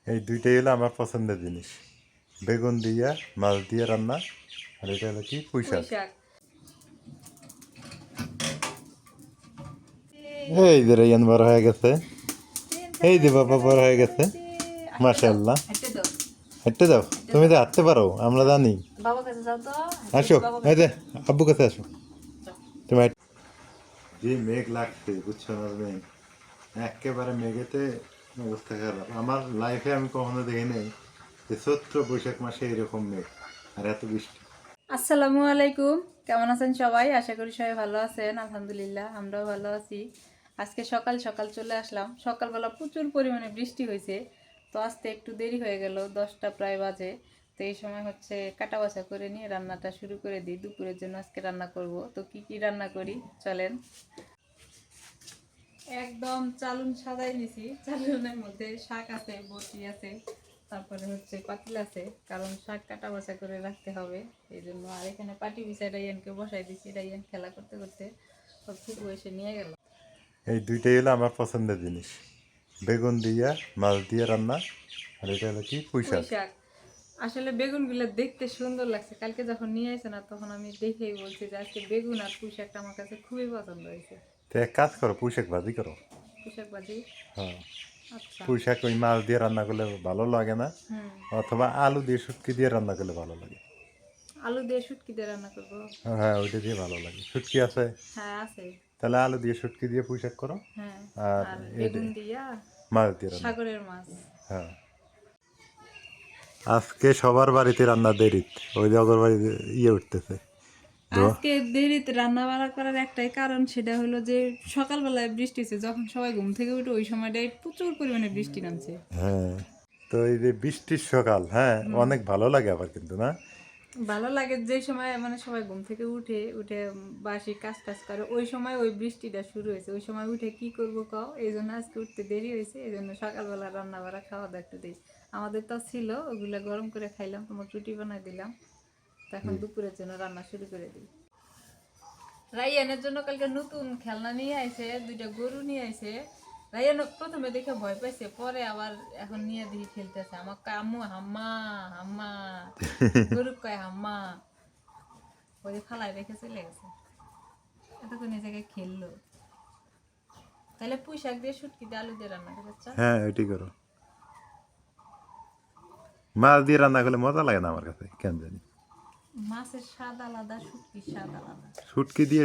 এই দুইটাই হলো আমার পছন্দের জিনিস, বেগুন দিয়া মাছ দিয়ে রান্না, আর এটা হলো কি পুঁই পুঁই শাক। শাক। এই যে রাইয়ান বড় হয়ে গেছে, এই যে বাবা বড় হয়ে গেছে, মাশাআল্লাহ। হাঁটতে দাও, হাঁটতে দাও, তুমি তো হাঁটতে পারো, আমরা জানি। বাবার কাছে যাও তো। আসো, বাবার এই কাছে যে আব্বু কাছে আসো। যাও। তুমি যে মেঘ লাগছে বুঝছো না মেঘ, একেবারে মেঘেতে অবস্থা খারাপ। আমার লাইফে আমি কখনো দেখি নাই যে চৈত্র বৈশাখ মাসে এরকম মেঘ আর এত বৃষ্টি। আসসালামু আলাইকুম, কেমন আছেন সবাই? আশা করি সবাই ভালো আছেন। আলহামদুলিল্লাহ, আমরাও ভালো আছি। আজকে সকাল সকাল চলে আসলাম। সকালবেলা প্রচুর পরিমাণে বৃষ্টি হয়েছে, তো আসতে একটু দেরি হয়ে গেল, 10টা প্রায় বাজে। তো এই সময় হচ্ছে কাটা বাছা করে নিয়ে রান্নাটা শুরু করে দিই। দুপুরের জন্য আজকে রান্না করব। তো কি কি রান্না করি চলেন। একদম চালুন সাজাই নিছি। চালুনের মধ্যে শাক আছে, বটি আছে, তারপরে হচ্ছে পাতিল আছে, কারণ শাক কাটা বাছা করে রাখতে হবে এই জন্য। আর এখানে পাটি বিছাই রাইয়ানকে বসাই দিছি। রাইয়ান খেলা করতে করতে ওর ফুপু এসে নিয়ে গেল। এই দুইটাই হলো আমার পছন্দের জিনিস, বেগুন দিয়া মাছ দিয়ে রান্না, আর এটা হলো কি পুঁই পুঁই শাক। শাক। আসলে বেগুনগুলো দেখতে সুন্দর লাগছে। কালকে যখন নিয়ে আসে না, তখন আমি দেখেই বলছি যে আজকে বেগুন আর পুঁই শাকটা আমার কাছে খুবই পছন্দ হয়েছে। তো এক কাজ করো, পুঁই শাক ভাজি করো। পুঁই শাক ভাজি। হ্যাঁ, আচ্ছা। পুঁই শাক ওই মাছ দিয়ে রান্না করলে ভালো লাগে না, হুম। অথবা আলু দিয়ে শুটকি দিয়ে রান্না করলে ভালো লাগে। আলু দিয়ে শুটকি দিয়ে রান্না করবো। হ্যাঁ, ওইটা দিয়ে ভালো লাগে। শুটকি আছে? হ্যাঁ আছে। তাহলে আলু দিয়ে শুটকি দিয়ে পুঁই শাক করো, হ্যাঁ। আর আর এটা বেগুন দিয়া মাছ দিয়ে রান্না। সাগরের মাছ। হ্যাঁ, আজকে সবার বাড়িতে রান্না দেরি, ওই যে অগর বাড়িতে উঠতেছে। আজকে দেরিতে রান্না বান্না করার একটাই কারণ, সেটা হলো যে সকালবেলায় বৃষ্টি হচ্ছে, যখন সবাই ঘুম থেকে উঠে ওই সময়টায় প্রচুর পরিমাণে বৃষ্টি নামছে। হ্যাঁ, তো এই যে বৃষ্টির সকাল, হ্যাঁ অনেক ভালো লাগে আবার কিন্তু না। ভালো লাগে যে সময় মানে সবাই ঘুম থেকে উঠে উঠে বাসি কাজ টাজ করে, ওই সময় ওই বৃষ্টিটা শুরু হয়েছে। ওই সময় উঠে কি করবো কও, এই জন্য আজকে উঠতে দেরি হয়েছে। এই জন্য সকালবেলা রান্না বাড়া খাওয়া দাওয়া একটু দেরি। আমাদের তো ছিল, ওগুলা গরম করে খাইলাম, তোমার রুটি বানাই দিলাম। তো এখন দুপুরের জন্য রান্না শুরু করে দিই। রাইয়ানের জন্য কালকে নতুন খেলনা নিয়ে আইছে, দুইটা গরু নিয়ে আইছে। রাইয়ান প্রথমে দেখে ভয় পাইছে, পরে আবার এখন নিয়ে দেখি খেলতেছে। আমার কয় আম্মু হাম্মা হাম্মা, গরু কয় হাম্মা। ওই ফালাই রেখে চলে গেছে, এতক্ষণ এই জায়গায় খেললো। তাহলে পুঁই শাক দিয়ে শুটকি দিয়ে আলু দিয়ে রান্না করে চান। হ্যাঁ, ওইটাই করো। মাছ দিয়ে রান্না করলে মজা লাগে না আমার কাছে, কেন জানি। মাছের স্বাদ আলাদা, শুটকির স্বাদ আলাদা। শুটকি দিয়ে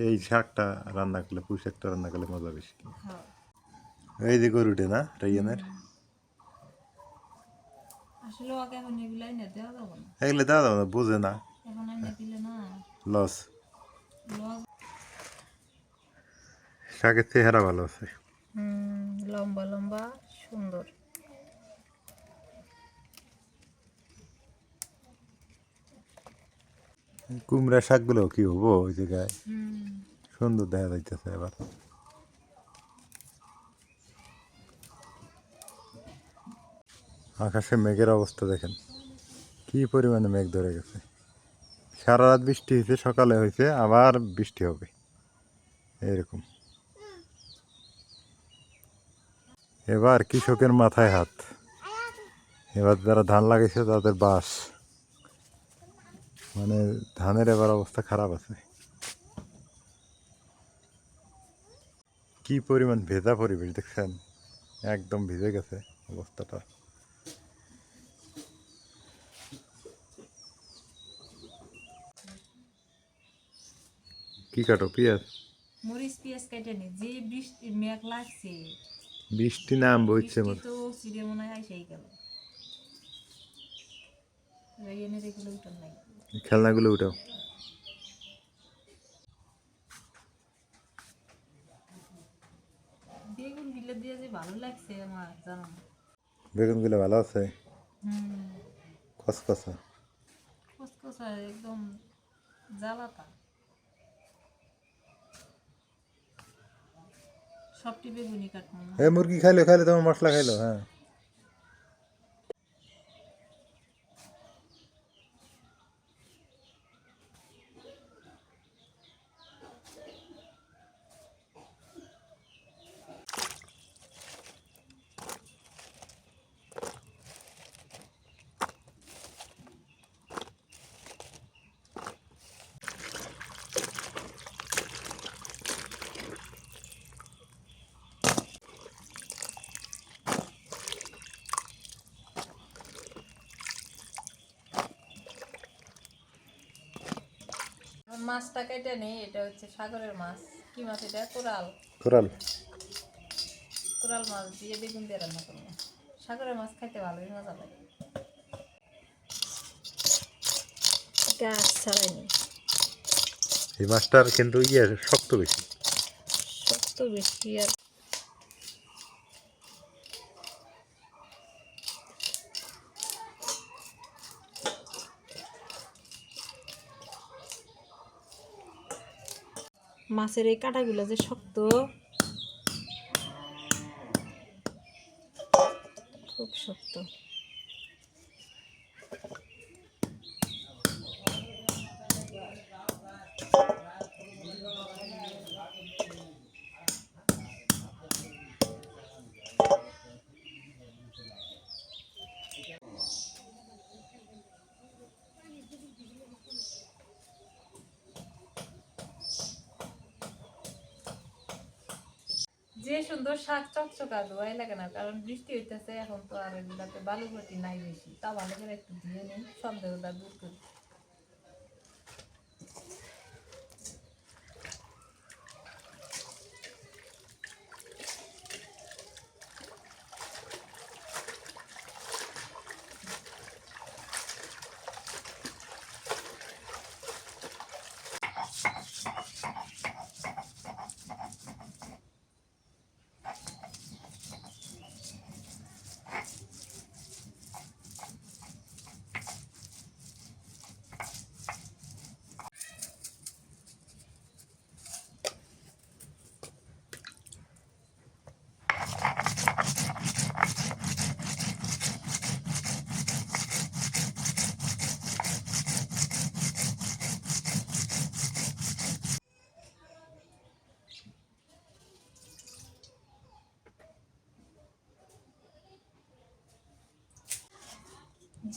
এই শাকটা রান্না করলে, পুঁই শাকটা রান্না করলে মজা বেশি। হ্যাঁ। এই যে গরুটে না রাইয়ানের, আসলে ওকে এখন এগুলাই না দেওয়া যাবো না। এগুলো দেওয়া যাবে না, বোঝে না, এখন এনে দিলে না লস। লস। শাকের চেহারা ভালো আছে। লম্বা লম্বা সুন্দর। কুমড়া শাকগুলো কি হবো ওই জায়গায়, সুন্দর দেখা যাইতেছে। এবার আকাশে মেঘের অবস্থা দেখেন, কি পরিমাণে মেঘ ধরে গেছে। সারা রাত বৃষ্টি হয়েছে, সকালে হয়েছে, আবার বৃষ্টি হবে এরকম। এবার কৃষকের মাথায় হাত, এবার যারা ধান লাগাইছে তাদের বাস, মানে ধানের এবার অবস্থা খারাপ আছে। কি পরিমাণ ভেজা পরিবেশ দেখছেন, একদম ভিজে গেছে অবস্থাটা। কি কাটো পেঁয়াজ? মরিচ পেঁয়াজ কেটে নি, যে বৃষ্টি মেঘ লাগছে, বৃষ্টি নাম বইছে বৃষ্টি মনে। তো সিঁড়ে মনে হয় সেই গেল। রাইয়ানের এগুলো উঠান নাই। খেলনাগুলো উঠাও। বেগুন বিলে দিয়ে যে ভালো লাগছে আমার, জানো না। বেগুনগুলো ভালো আছে, হুম। কসকসা। কসকসা একদম জ্বালাতা। সবটি বেগুনি কাটবো না। মুরগি খাইলো খাইলো, তোমার মশলা খাইলো। হ্যাঁ, মাছটা কেটে নেই, এটা হচ্ছে সাগরের মাছ। কি মাছ এটা? কোরাল। কোরাল। কোরাল মাছ দিয়ে বেগুন দিয়ে রান্না করবো। সাগরের মাছ খাইতে ভালোই মজা লাগে। গাছ ছাড়াইনি। এই মাছটার কিন্তু ইয়ে শক্ত বেশি। শক্ত বেশি আর মাছের এই কাঁটাগুলো যে শক্ত, খুব শক্ত। যে সুন্দর শাক চকচকা ধোয়াই লাগে না, কারণ বৃষ্টি হইতেছে এখন, তো আর এগুলাতে বালু মাটি নাই বেশি। তা ভালো করে একটু ধুয়ে নিই, সন্দেহটা দূর করি।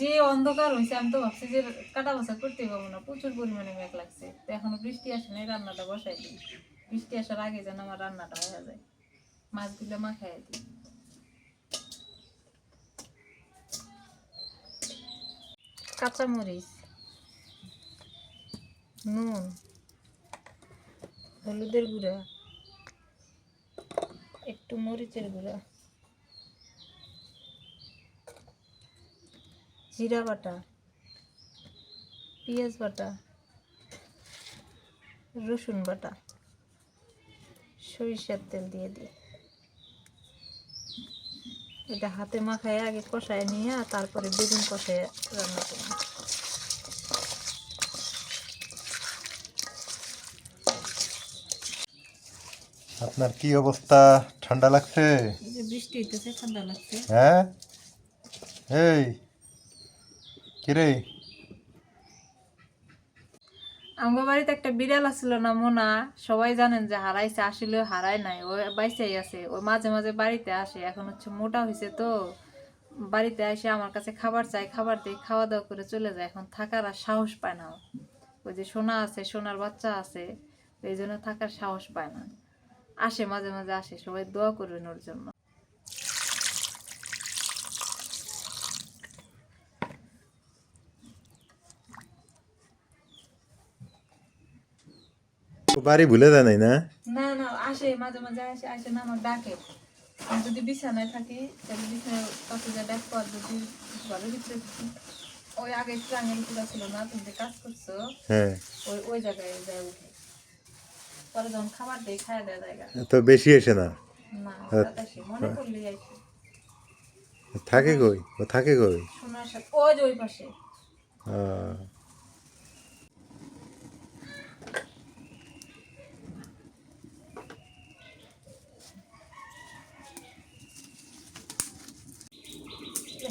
যে অন্ধকার হয়েছে, আমি তো ভাবছি যে কাটা বাছা করতে পারবো না, প্রচুর পরিমাণে মেঘ লাগছে। তো এখনো বৃষ্টি আসে নাই, রান্নাটা বসাই দিই। বৃষ্টি আসার আগে যেন আমার রান্নাটা হয়ে যায়, মাছগুলো মাখাই দিই। কাঁচামরিচ, নুন, হলুদের গুঁড়া, একটু মরিচের গুঁড়া, জিরা বাটা, পেঁয়াজ বাটা, রসুন বাটা, সরিষার তেল দিয়ে দিই। এটা হাতে মাখায় আগে কষায় নিয়ে তারপরে বেগুন কষায় রান্না করব। আপনার কি অবস্থা? ঠান্ডা লাগছে? এই যে বৃষ্টি হইতেছে, ঠান্ডা লাগছে। হ্যাঁ, এই কিরে? আমার বাড়িতে একটা বিড়াল আছিল না, মোনা, সবাই জানেন যে হারাইছে, আসলে হারায় নাই, ও বাইসাই আছে। ও মাঝে মাঝে বাড়িতে আসে, এখন হচ্ছে মোটা হয়েছে তো, বাড়িতে এসে আমার কাছে খাবার চাই, খাবার দিয়ে খাওয়া দাওয়া করে চলে যায়। এখন থাকার আর সাহস পায় না। ওই যে সোনা আছে, সোনার বাচ্চা আছে, এই জন্য থাকার সাহস পায় না। আসে মাঝে মাঝে আসে, সবাই দোয়া করবেন ওর জন্য। ও বাড়ি ভুলে যায় নাই না? না না, আসে মাঝে মাঝে, আসে আসে না আমার ডাকে। আমি যদি বিছানায় থাকি তাহলে বিছানায় পাশে যা ডাকবো, আর যদি ঘরের ভিতরে থাকি, ওই আগে ট্রাঙের কুড়া ছিল না, তুমি যে কাজ করছো, হ্যাঁ, ওই ওই জায়গায় যায় উঠে। পরে যখন খাবার দেয়, খায় দেয় জায়গা। তো বেশি এসে না? না, হঠাৎ আসে, মনে করলেই আসে। থাকে কই? ও থাকে কই? শোনার সাথে ওই যে ওই পাশে। আহ,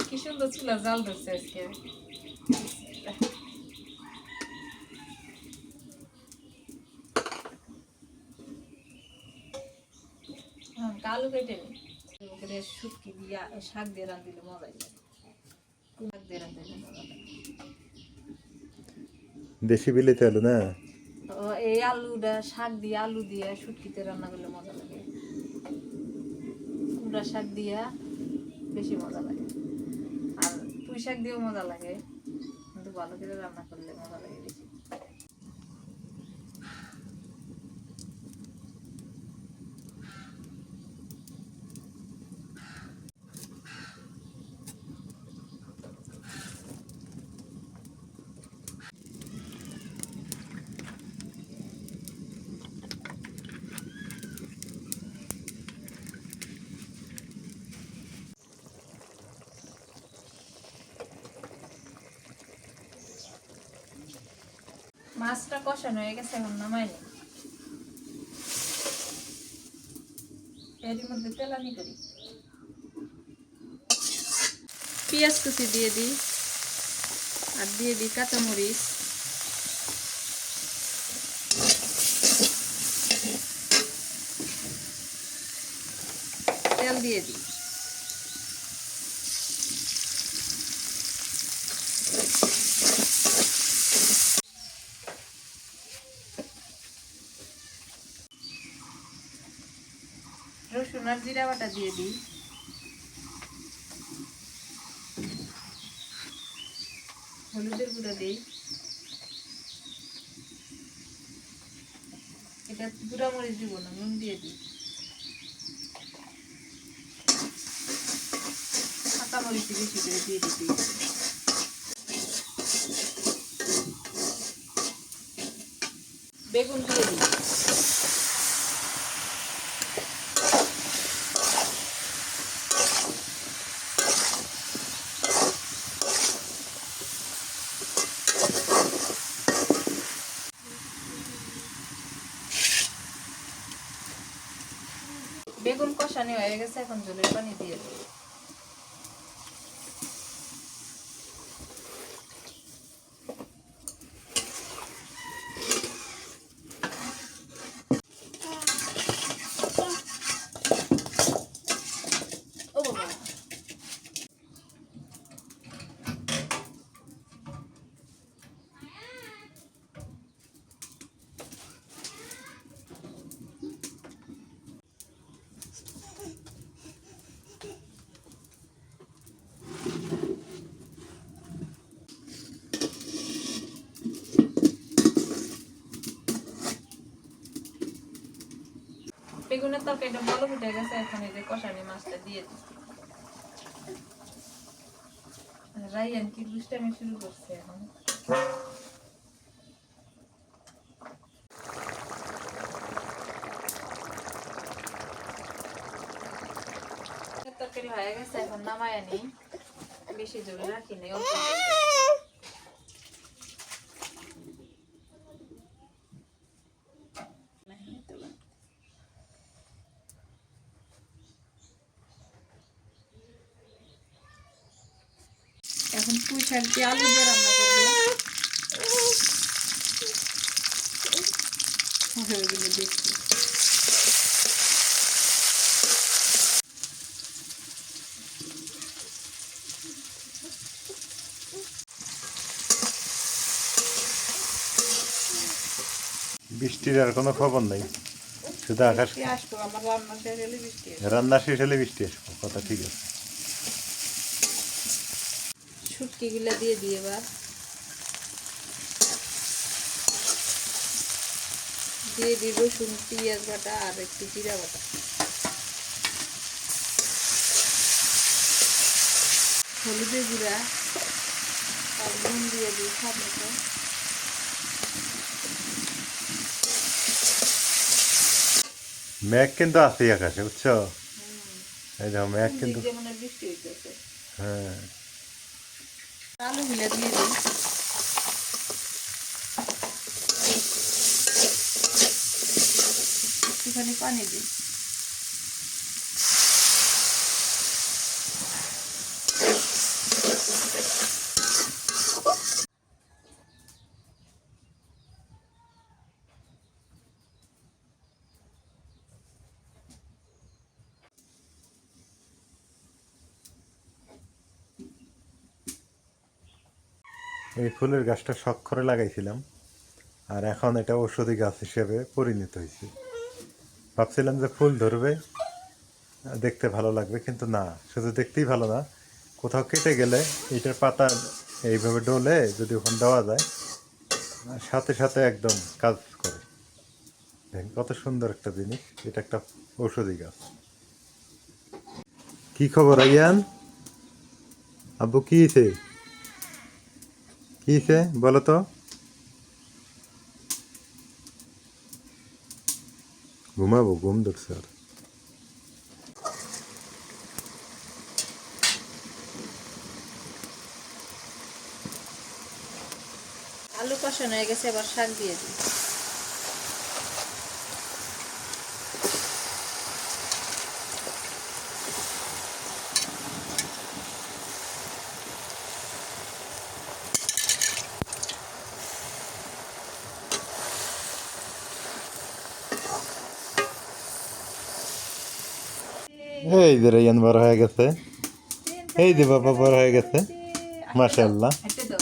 কি সুন্দর চুলা জাল ধরছে আজকে। আলু কেটে নি, শুটকি দিয়া শাক দিয়ে রান্ধিলে মজা লাগে। শাক দিয়ে রান্ধিলে মজা লাগে। দেশি বিলেতি আলু না? তো এই আলুটা শাক দিয়ে, আলু দিয়ে শুটকিতে রান্না করলে মজা লাগে। কুমড়া শাক দিয়া বেশি মজা লাগে, আর পুঁই শাক দিয়েও মজা লাগে, কিন্তু ভালো করে রান্না করলে মজা লাগে বেশি। মাছটা কষানো হয়ে গেছে, এখন নামাই নি। এর মধ্যে তেলানি করি, পেঁয়াজ কুচি দিয়ে দিই, আর দিয়ে দিই কাঁচামরিচ, তেল দিয়ে দিই। রসুন আর জিরা বাটা দিয়ে দিই। হলুদের গুঁড়ো দিই। এটা গুঁড়া মরিচ দিব না, নুন দিয়ে দিই। কাঁচা মরিচ বেশি করে দিয়ে দিতে। বেগুন দিয়ে দিই। বেগুন কষানি হয়ে গেছে, এখন জলের পানি দিয়ে দিই। ও বাবা, বেগুনের তরকারিটা ভালো ফুটে গেছে, এখন এই যে কষানি মাছটা দিয়ে দিই। রাইয়ান কি দুষ্টামি শুরু করছে এখন। তরকারি হয়ে গেছে, এখন নামাই আনি। বেশি জোরে রাখি নাই, অল্প এখন পুঁই শাক দিয়ে আলু দিয়ে রান্না করবো। দেখছি বৃষ্টির আর কোনো খবর নাই, শুধু আকাশ। আসবো, আমার রান্না শেষ হলে বৃষ্টি আসবে। রান্না শেষ হলে বৃষ্টি আসবো, কথা ঠিক আছে। শুটকি গুলা দিয়ে দিই এবার। দিয়ে দিই রসুন পেঁয়াজ বাটা আর একটু জিরা বাটা, হলুদের গুঁড়া আর নুন দিয়ে দিই স্বাদ মতো। মেঘ কিন্তু আছে আকাশে, বুঝছো? এই দেখো মেঘ কিন্তু, যেমন বৃষ্টি হইতেছে। হ্যাঁ। আলু গুলা দিয়ে দিই, একটুখানি পানি দিই। এই ফুলের গাছটা শখ করে লাগাইছিলাম, আর এখন এটা ঔষধি গাছ হিসেবে পরিণত হয়েছে। ভাবছিলাম যে ফুল ধরবে, দেখতে ভালো লাগবে, কিন্তু না, শুধু দেখতেই ভালো না, কোথাও কেটে গেলে এটার পাতা এইভাবে ডলে যদি ওখানে দেওয়া যায়, সাথে সাথে একদম কাজ করে। দেখেন কত সুন্দর একটা জিনিস, এটা একটা ঔষধি গাছ। কি খবর আইয়ান? আব্বু কি হয়েছে? কি হয়েছে বলো তো? ঘুমাবো, ঘুম ধরছে আর। আলু আলু কষানো হয়ে গেছে, এবার শাক দিয়ে দিই। এই যে রাইয়ান বড় হয়ে গেছে, এই যে বাবা বড় হয়ে গেছে, মাশাআল্লাহ। হাঁটতে দাও,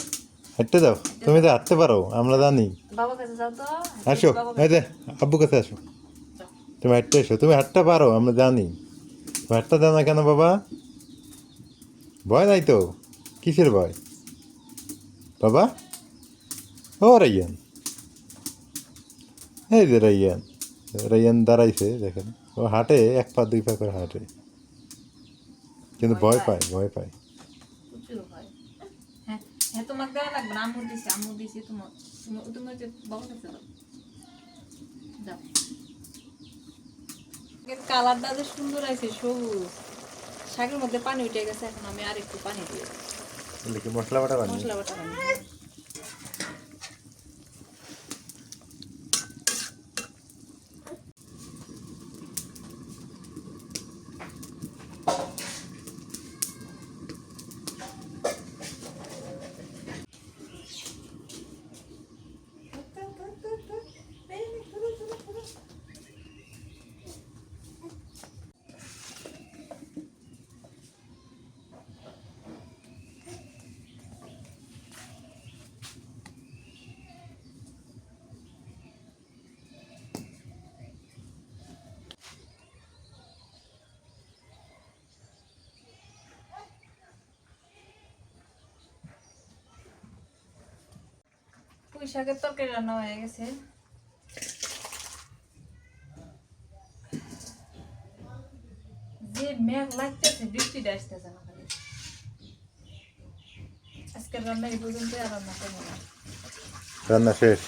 হাঁটতে দাও, তুমি তো হাঁটতে পারো, আমরা জানি। বাবা কাছে যাও তো। আসো, এই যে আব্বু কাছে আসো, তুমি হাঁটতে এসো, তুমি হাঁটতে পারো, আমরা জানি। তুমি হাঁটতে দাও না কেন বাবা? ভয় নাই তো? কিসের ভয় বাবা? ও রাইয়ান, এই যে রাইয়ান, রাইয়ান দাঁড়াইছে দেখেন, ও হাঁটে, এক পা দুই পা করে হাঁটে, কিন্তু ভয় পায়, ভয় পায়। প্রচুর ভয়। হ্যাঁ হ্যাঁ, তোমাকে দেওয়া লাগবে না, আম্মু দিছি তোমার, তুমি যে বাবা কাছে যাও, যাও। কালারটা যে সুন্দর আছে, সবুজ, শাকের মধ্যে পানি উঠে গেছে, এখন আমি আর একটু পানি দিয়ে দিই। এগুলো কি মশলা বাটা বানিয়ে? মশলা বাটা বানিয়ে পুঁই শাকের তরকারি রান্না হয়ে গেছে। যে মেঘ লাগতেছে, বৃষ্টিটা আসতেছে না খালি। আজকের রান্না এই পর্যন্ত, আর রান্না করবো না। রান্না শেষ,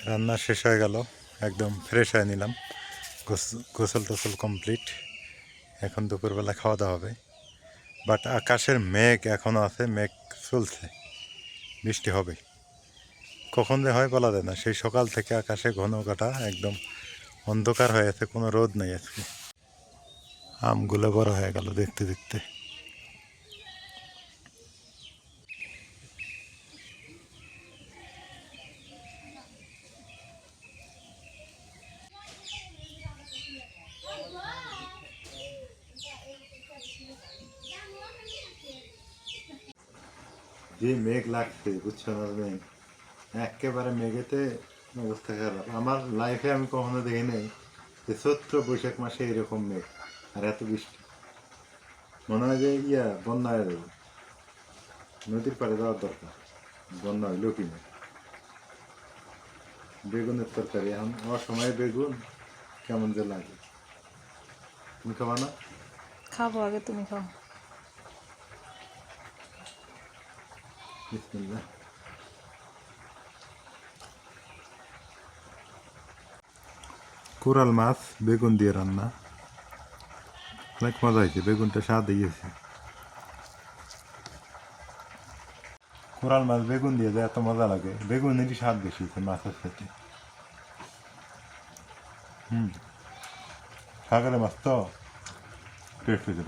রান্না শেষ হয়ে গেল, একদম ফ্রেশ হয়ে নিলাম, গোসল টোসল কমপ্লিট। এখন দুপুরবেলা খাওয়া দাওয়া হবে, বাট আকাশের মেঘ এখনও আছে, মেঘ চলছে, বৃষ্টি হবে, কখন যে হয় বলা যায় না। সেই সকাল থেকে আকাশে ঘন কাটা, একদম অন্ধকার হয়ে আছে, কোনো রোদ নেই আজকে। আমগুলো বড় হয়ে গেল দেখতে দেখতে। যে মেঘ লাগছে বুঝছো না তুমি, একেবারে মেঘেতে অবস্থা খারাপ। আমার লাইফে আমি কখনো দেখি নাই যে চৈত্র বৈশাখ মাসে এরকম মেঘ আর এত বৃষ্টি। মনে হয় যে বন্যা হয়ে যাবে, নদীর পাড়ে যাওয়ার দরকার, বন্যা হইল কি না। বেগুনের তরকারি এখন অসময়ে বেগুন, কেমন যে লাগে। তুমি খাবা না? খাবো, আগে তুমি খাও। বিসমিল্লাহ। কোরাল মাছ বেগুন দিয়ে রান্না, অনেক মজা হয়েছে, বেগুনটা স্বাদ দিয়েছে। কোরাল মাছ বেগুন দিয়ে যে এত মজা লাগে, বেগুনেরই স্বাদ বেশি হয়েছে মাছের সাথে। সাগরে মাছ তো টেস্ট হয়েছে।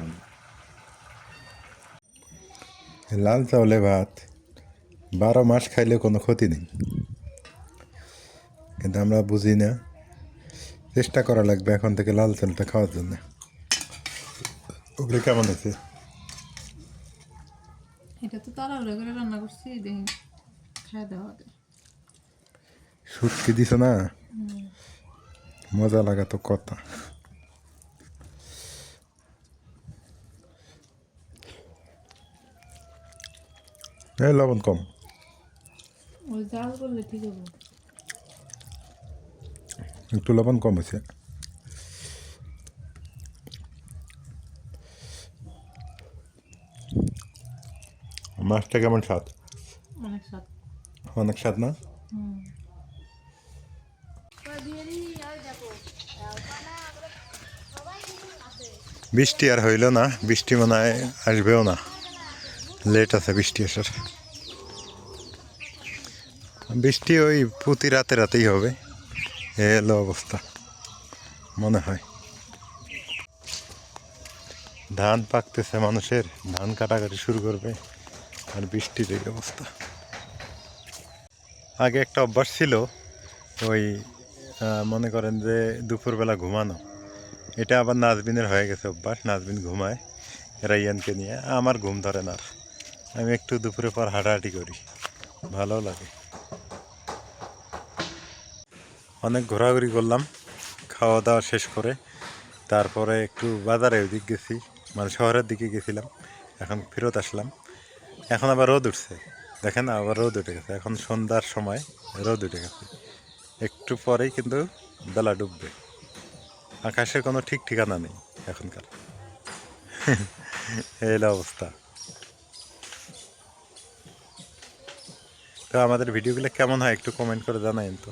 লাল চাউলে ভাত 12 মাস খাইলে কোনো ক্ষতি নেই, কিন্তু আমরা বুঝি না। চেষ্টা করা লাগবে এখন থেকে লাল চালটা খাওয়ার জন্য। ওগুলো কেমন আছে? এটা তো তাড়াহুড়ো করে রান্না করছি, দেখি খাই দেওয়া হবে। শুটকি দিছ না, মজা লাগা তো কথা। এই লবণ কম, ওই জাল করলে ঠিক হবে। একটু লবণ কম হয়েছে। মাছটা কেমন স্বাদ? অনেক স্বাদ। অনেক স্বাদ না? বৃষ্টি আর হইল না, বৃষ্টি মনে হয় আসবেও না, লেট আছে বৃষ্টি আসার। বৃষ্টি ওই প্রতি রাতে রাতেই হবে, এ হলো অবস্থা মনে হয়। ধান পাকতেছে, মানুষের ধান কাটাকাটি শুরু করবে, আর বৃষ্টির এই অবস্থা। আগে একটা অভ্যাস ছিল ওই মনে করেন যে দুপুরবেলা ঘুমানো, এটা আবার নাজবিনের হয়ে গেছে অভ্যাস। নাজবিন ঘুমায় রাইয়ানকে নিয়ে, আমার ঘুম ধরে না আর। আমি একটু দুপুরে পর হাঁটাহাঁটি করি, ভালো লাগে। অনেক ঘোরাঘুরি করলাম খাওয়া দাওয়া শেষ করে, তারপরে একটু বাজারে ওইদিক গেছি, মানে শহরের দিকে গেছিলাম, এখন ফেরত আসলাম। এখন আবার রোদ উঠছে, দেখেন আবার রোদ উঠে গেছে, এখন সন্ধ্যার সময় রোদ উঠে গেছে, একটু পরেই কিন্তু বেলা ডুববে। আকাশের কোনো ঠিক ঠিকানা নেই এখনকার। এই হলো অবস্থা। তো আমাদের ভিডিওগুলো কেমন হয় একটু কমেন্ট করে জানাইন তো।